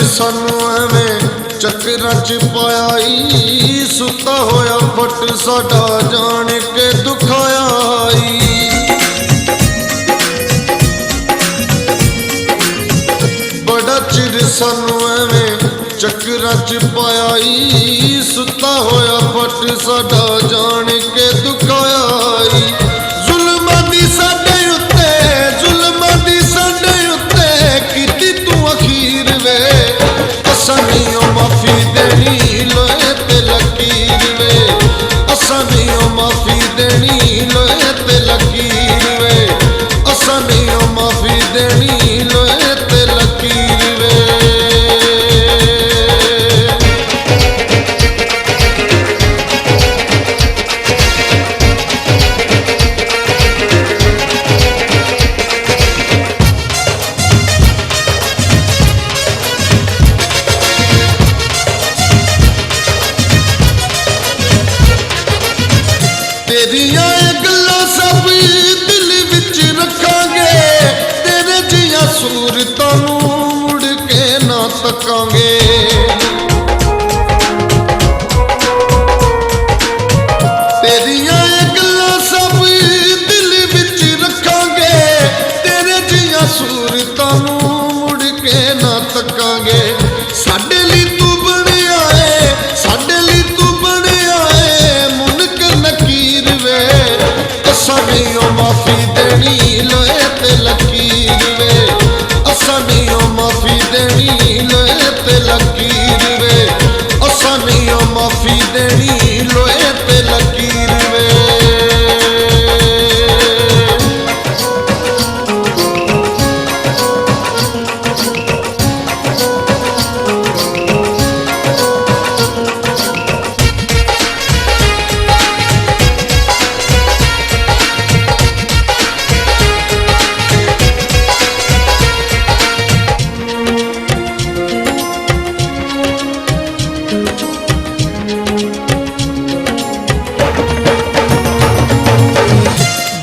सानू एवें चक्करां च पाया ई, सुता होया फट साडा जान के दुखाया ई। बड़ा चिर सानू एवें चक्करां च पाया ई, सुता होया फट साडा जान के दुखाया ई। जुल्मां दी साडे उत्ते, जुल्मां दी साडे उत्ते कीती तू अखीर वे, असां नहीं माफी देनी लोए ते लकीर वे, असां नहीं माफी देनी लोए ते लकीर वे, असां नहीं माफी देनी लोए ते लकीर वे। तेरिया गल्लां सब दिल विच रखांगे, तेरे जिया सूरतां नूं मुड़ के ना तकांगे। तेरिया गल्लां सब दिल विच रखांगे, तेरे जिया सूरतां नूं मुड़ के ना तकांगे। साडे लई तू बनिया है, साडे लई तू बनिया है मुनकर नकीर वे, असां नहीं माफी देनी लोए ते लकीर वे, असां नहीं माफी देनी लोए ते लकीर वे, असां नहीं माफी देनी लोए ते लकीर वे।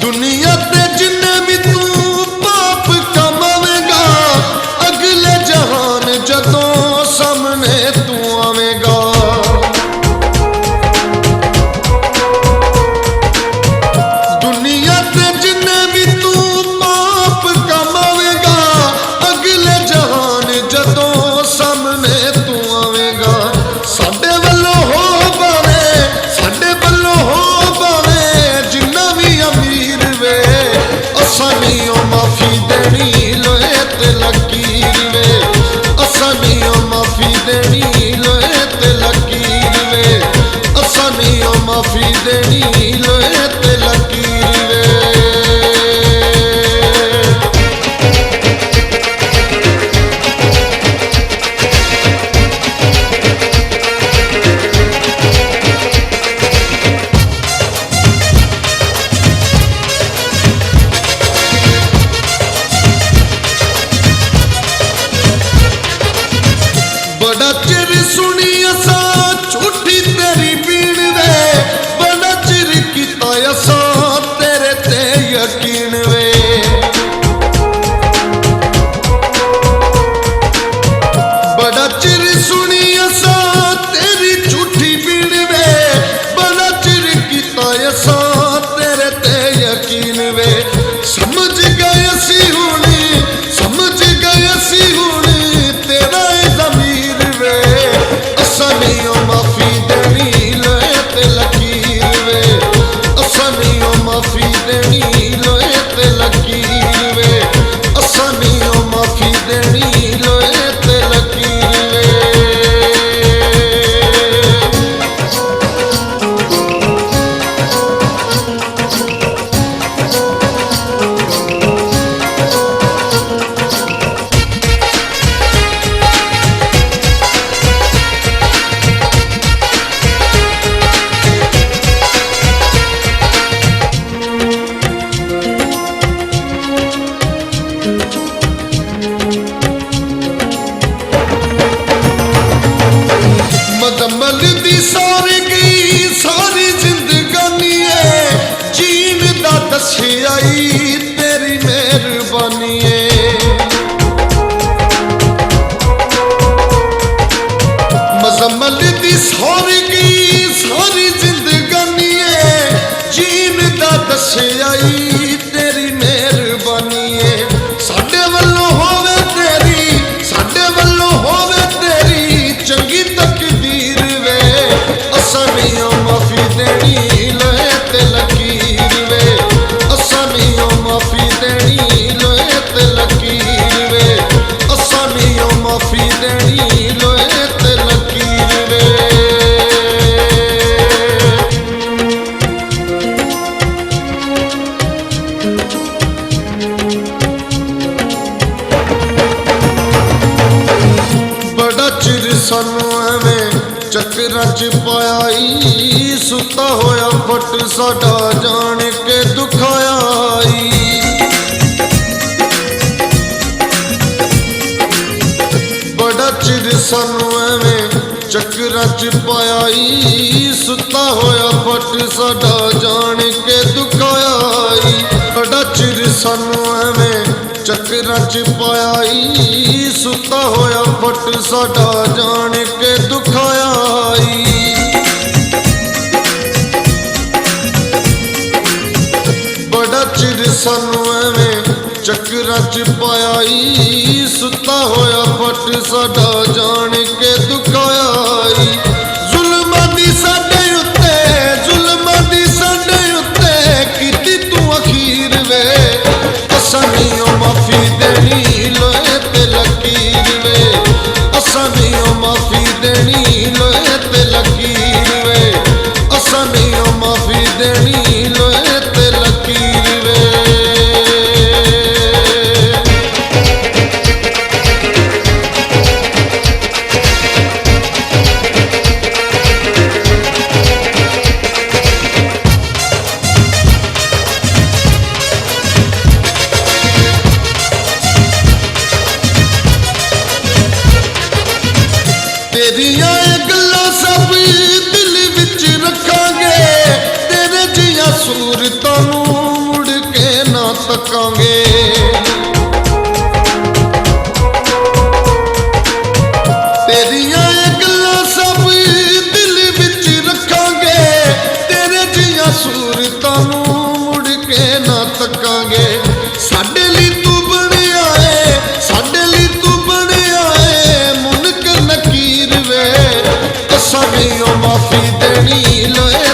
दुनिया ते जिन्ने भी तू पाप कमावेगा, अगले जहान जदों सामने तू आवेगा। दुनिया ते जिन्ने भी तू पाप कमावेगा, अगले जहान जदों सामने तू आवेगा। साडे वल्लों हो भावे, साडे वल्लों हो भावे जिन्ना भी अमीर वे, असां नहीं माफी देनी लोए ते लकीर वे, असां नहीं माफी देनी लोए ते लकीर वे, असां नहीं माफी देनी लोए ते लकीर वे। सानू एवें चक्करां च पाया ई, सुता होया फट साडा जान के दुखाया ई। बड़ा चिर सानू एवें चक्करां च पाया ई, सुता होया फट साडा जान के दुखाया ई। बड़ा चिर सानू एवें चक्करां च पाया ई, सुता होया फट साडा जान के दुखाया ई। बड़ा चिर सानू एवें चक्करां च पाया ई, सुता होया फट साडा जान के दुखाया ई। जुल्मां दी साडे उत्ते, जुल्मां दी साडे उत्ते कीती तू अखीर वे, असां नहीं ओ माफी देनी लोए ते लकीर वे, असां नहीं ओ माफी देनी लोए ते लकीर वे, असां नहीं ओ माफी देनी लोए ते लकीर वे। तेरिया गल्लां सब दिल विच रखांगे, तेरे जिया सूरतां नूं मुड़ के ना तकांगे। तेरिया गल्लां सब दिल विच रखांगे, तेरे जिया सूरतां नूं मुड़ के ना तकांगे। साडे लई तू बनिया है, साडे लई तू बनिया है मुनकर नकीर वे, असां नहीं ओ माफी देनी लोए